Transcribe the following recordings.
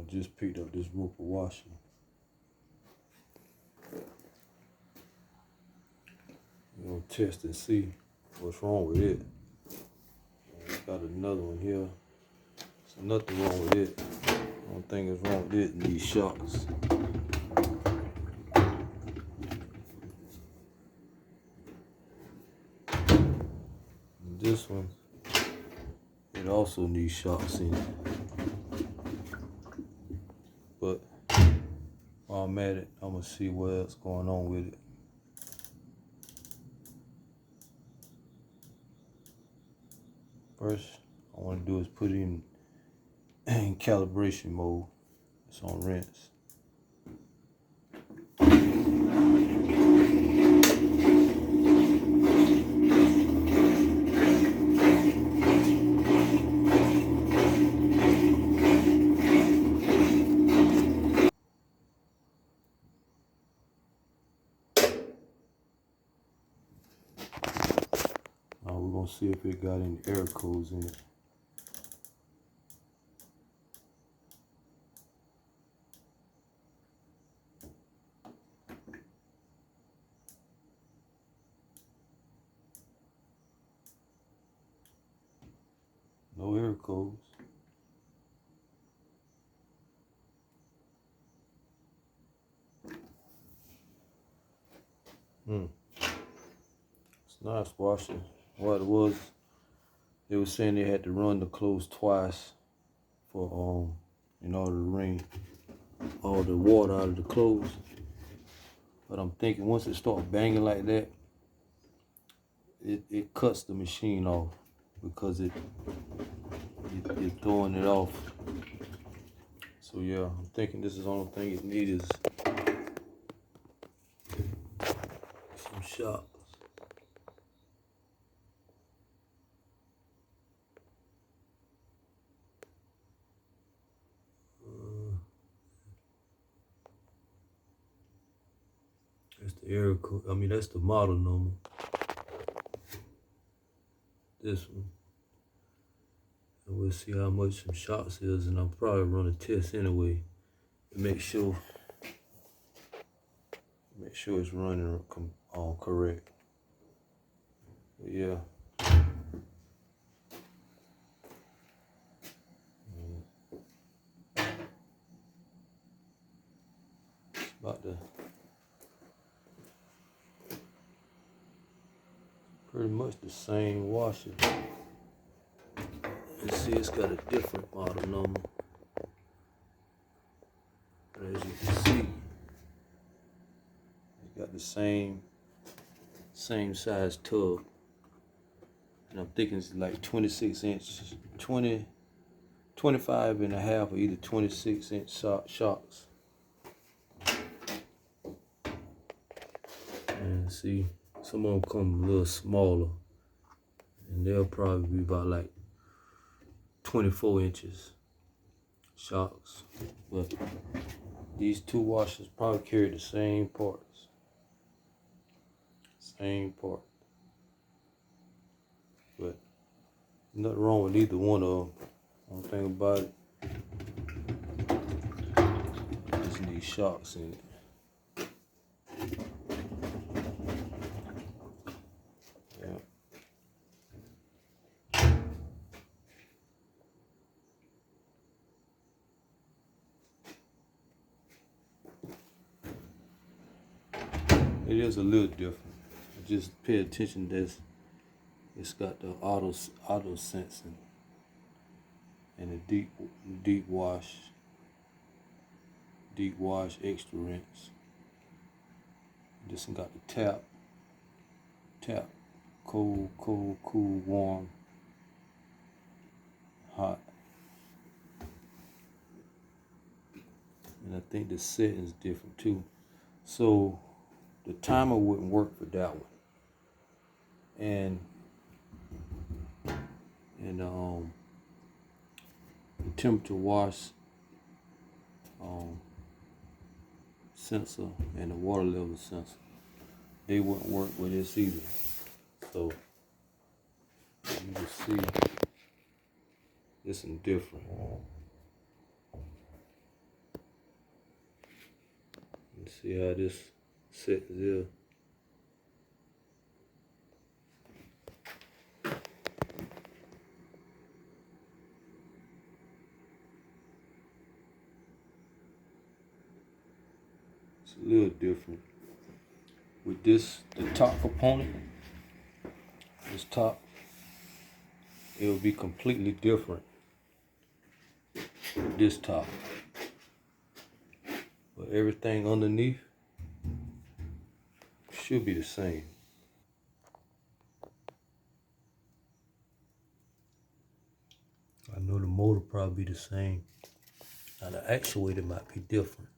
just picked up this roper washer. We're gonna test and see what's wrong with it. Got another one here. So nothing wrong with it. The only thing that's wrong with it is these shocks. And this one, it also needs shocks in it. But while I'm at it, I'm gonna see what else going on with it. First, I want to do is put it in calibration mode. It's on rinse. Now we're gonna see if it got any error codes in it. No error codes. It's nice washing. What it was, they were saying they had to run the clothes twice for in order to wring all the water out of the clothes. But I'm thinking once it starts banging like that, it cuts the machine off because it's throwing it off. So yeah, I'm thinking this is the only thing it needs is some shocks. That's the error code. I mean, that's the model number. This one. And we'll see how much some shocks is, and I'll probably run a test anyway to make sure it's running correct. But yeah. It's about to pretty much the same washer. You see, it's got a different model number. But as you can see, it's got the same size tub. And I'm thinking it's like 26 inches, 25 and a half or either 26 inch shocks. And see, some of them come a little smaller. And they'll probably be about like 24 inches shocks. But these two washers probably carry the same parts. Same part. But nothing wrong with either one of them. One thing about it, just need shocks in it. Yeah. It is a little different. Just pay attention that it's got the auto sensing and the deep wash extra rinse. This one got the tap, cold, warm, hot. And I think the setting's different too. So the timer wouldn't work for that one. And the temperature wash sensor and the water level sensor, they wouldn't work with this either. So you can see this is different. See how this sets there. It's a little different. With this, the top component, this top, it'll be completely different with this top. But everything underneath should be the same. I know the motor probably be the same. Now the actuator might be different.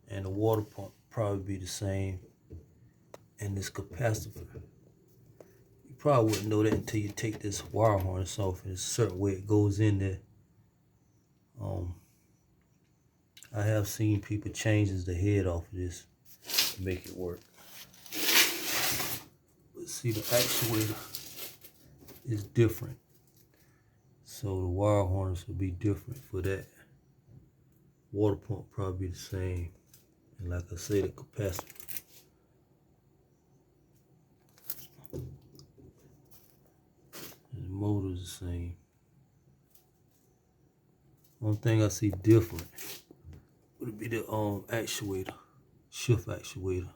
And the water pump probably be the same. And this capacitor. You probably wouldn't know that until you take this wire harness off. There's a certain way it goes in there. I have seen people change the head off of this to make it work. But see, the actuator is different. So the wire harness will be different for that. Water pump probably be the same. And like I say, the capacitor. And the motor is the same. One thing I see different would be the actuator, shift actuator.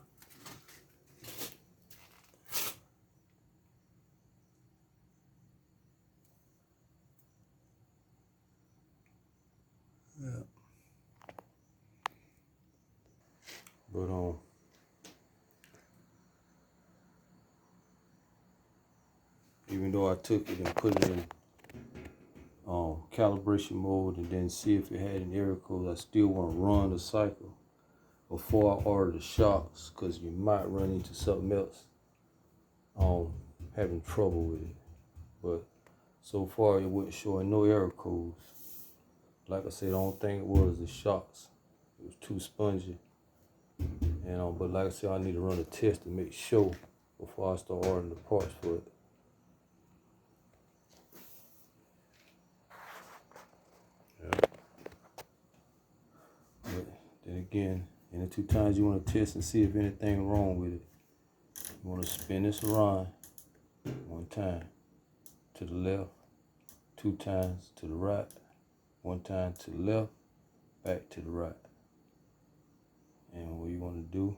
Yeah. But even though I took it and put it in calibration mode and then see if it had any error codes, I still want to run the cycle before I order the shocks, because you might run into something else having trouble with it. But so far it wasn't showing no error codes. Like I said, the only thing it was the shocks. It was too spongy. And but like I said, I need to run a test to make sure before I start ordering the parts for it. Yeah. But then again, any 2 times you want to test and see if anything wrong with it, you want to spin this around 1 time to the left, 2 times to the right, 1 time to the left, back to the right. And what you want to do,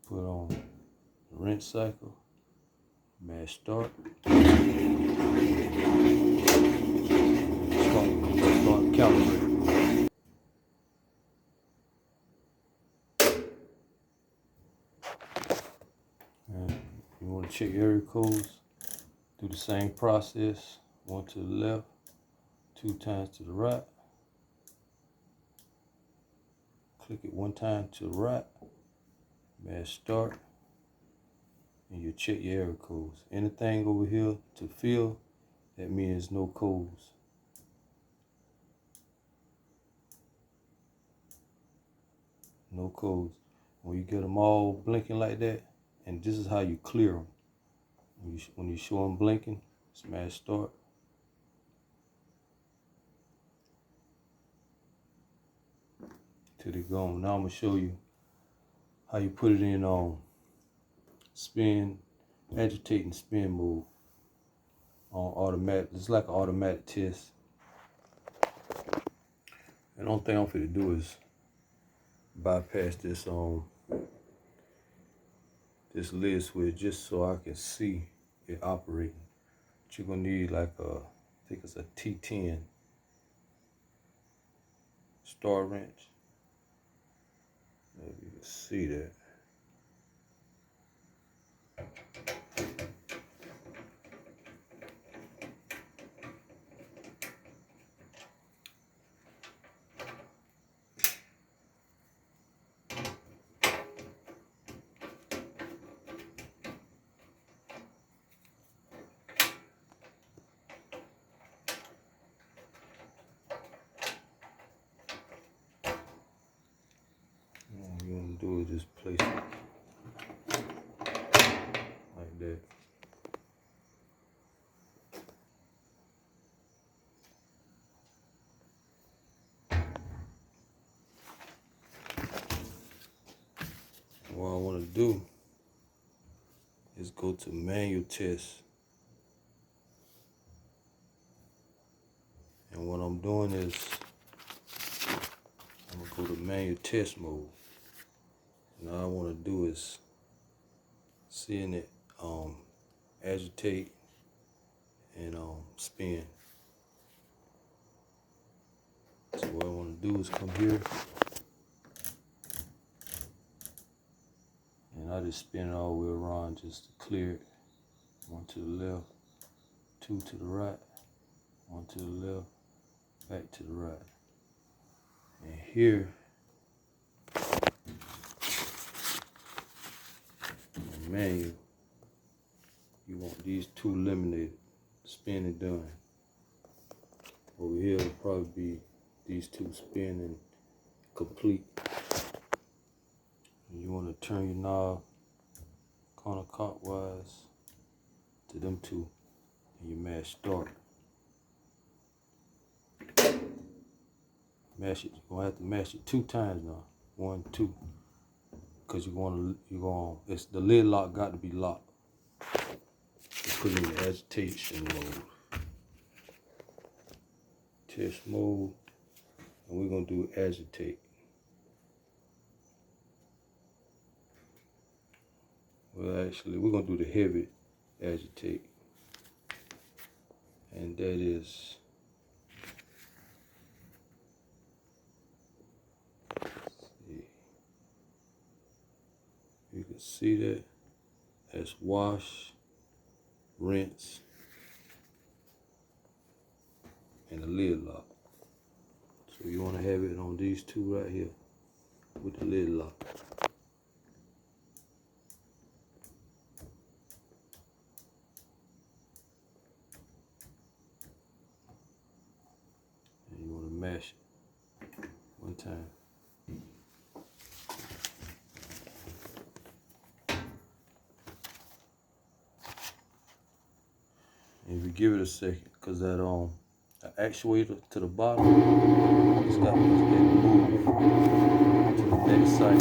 put on the rinse cycle, mash start, start calibrate. And you want to check area codes, do the same process, 1 to the left, 2 times to the right, click it 1 time to the right, mash start, and you check your error codes. Anything over here to fill, that means no codes. No codes. When you get them all blinking like that, and this is how you clear them. When you show them blinking, smash start. Till they're gone. Now I'm gonna show you how you put it in spin, agitate and spin mode on automatic. It's like an automatic test. And the only thing I'm going to do is bypass this this lid switch just so I can see it operating. But you're gonna need like I think it's a T10 star wrench. Maybe you can see that. All you want to do is just place it like that. do is go to manual test. And what I'm doing is I'm gonna go to manual test mode. And all I wanna do is seeing it agitate and spin. So what I wanna do is come here and I just spin it all the way around just to clear it. One to the left, two to the right, one to the left, back to the right. And here, in manual, you want these two eliminated, spin and done. Over here will probably be these two spin and complete. And you want to turn your knob counterclockwise to them two, and you mash start. Mash it. You're gonna have to mash it 2 times now. 1, 2, because it's the lid lock got to be locked. You put it in the agitation mode. Test mode, and we're gonna do agitate. Well, actually, we're gonna do the heavy agitate, and that is you can see that as wash, rinse, and the lid lock. So you want to have it on these two right here with the lid lock. And you want to mash it 1 time. And if you give it a second, because that the actuator to the bottom, it's got to move to the next side.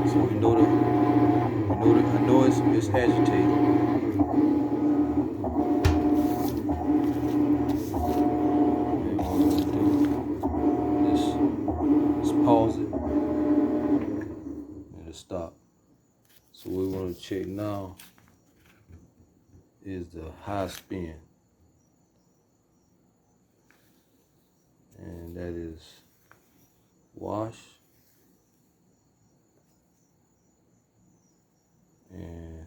So we know I know it's agitated. And what we're gonna do is pause it and stop. So what we want to check now is the high spin, and that is wash and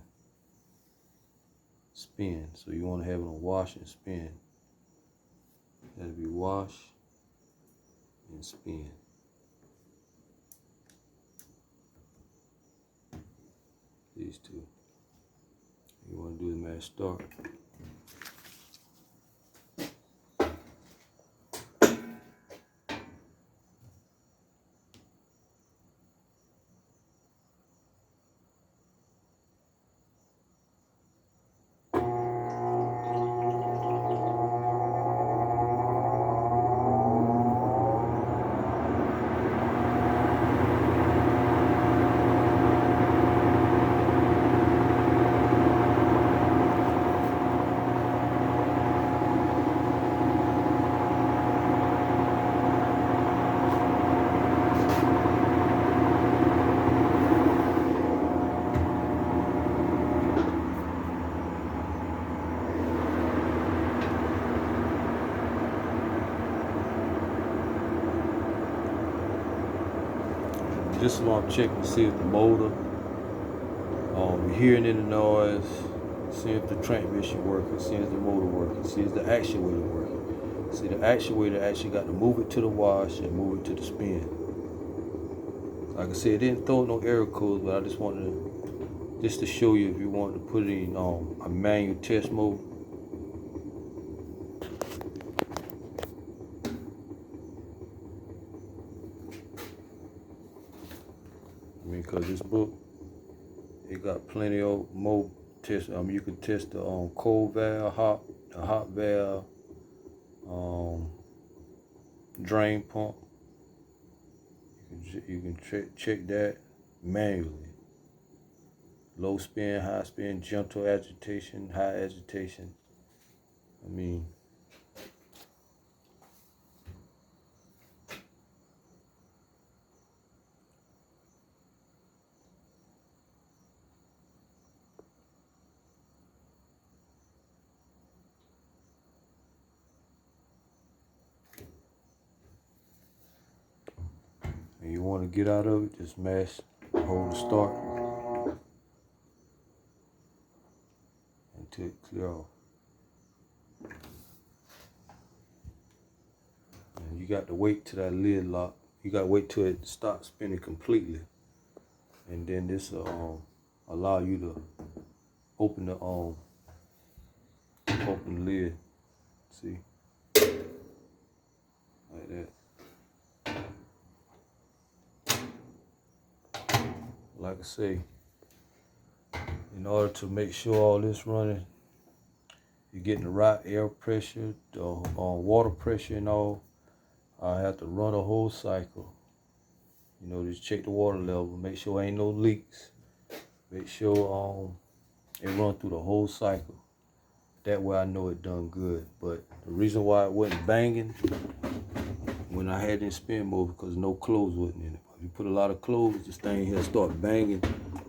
spin. So you want to have it on wash and spin. That'll be wash and spin. These two. You want to do the mash start. This is what I'm checking to see if the motor, hearing any noise, seeing if the transmission working, seeing if the motor working, seeing if the actuator working. See, the actuator actually got to move it to the wash and move it to the spin. Like I said, it didn't throw no error codes, but I just wanted to show you if you wanted to put it in a manual test mode. Because this book, it got plenty of more tests. You can test the cold valve, the hot valve, drain pump, You can check that manually. Low spin, high spin, gentle agitation, high agitation. I mean, and you want to get out of it, just mash, hold the start until it clear off. And you got to wait till that lid lock. You got to wait till it stops spinning completely, and then this will allow you to open the lid. See, like that. Like I say, in order to make sure all this running, you're getting the right air pressure, the water pressure and all. I have to run a whole cycle. You know, just check the water level, make sure ain't no leaks. Make sure it run through the whole cycle. That way I know it done good. But the reason why it wasn't banging when I had it in spin mode, because no clothes wasn't in it. If you put a lot of clothes, this thing here start banging,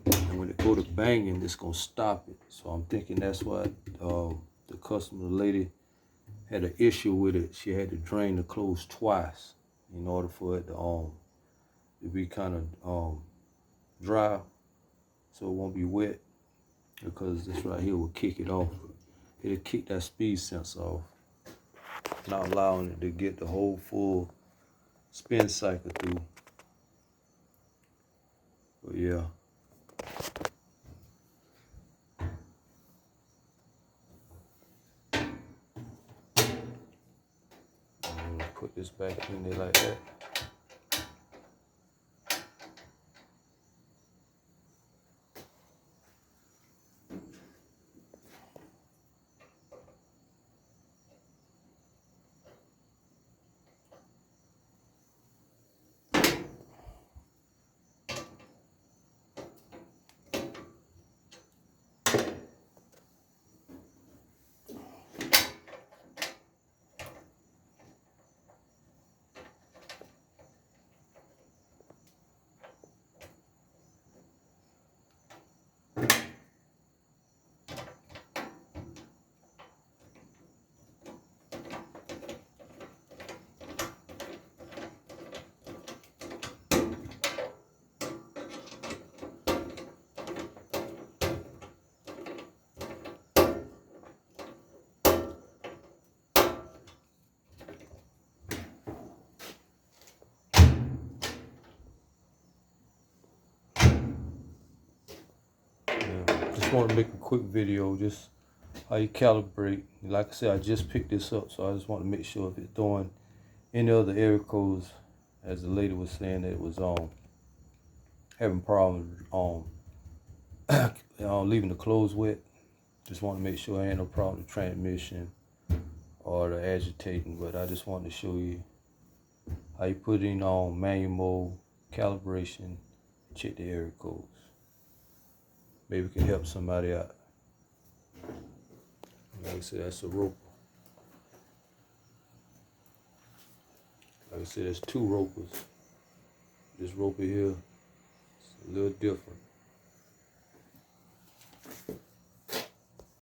and when it go to banging, it's gonna stop it. So I'm thinking that's why the customer lady had an issue with it. She had to drain the clothes twice in order for it to be kind of dry, so it won't be wet, because this right here will kick it off. It'll kick that speed sensor off, not allowing it to get the whole full spin cycle through. But yeah. I'm gonna put this back in there like that. Just want to make a quick video, just how you calibrate. Like I said, I just picked this up, so I just want to make sure if it's throwing any other error codes, as the lady was saying that it was having problems leaving the clothes wet. Just want to make sure there ain't no problem with the transmission or the agitating. But I just wanted to show you how you put it in on manual mode, calibration, check the error codes. Maybe it can help somebody out. Like I said, that's a rope. Like I said, there's two ropers. This roper here is a little different.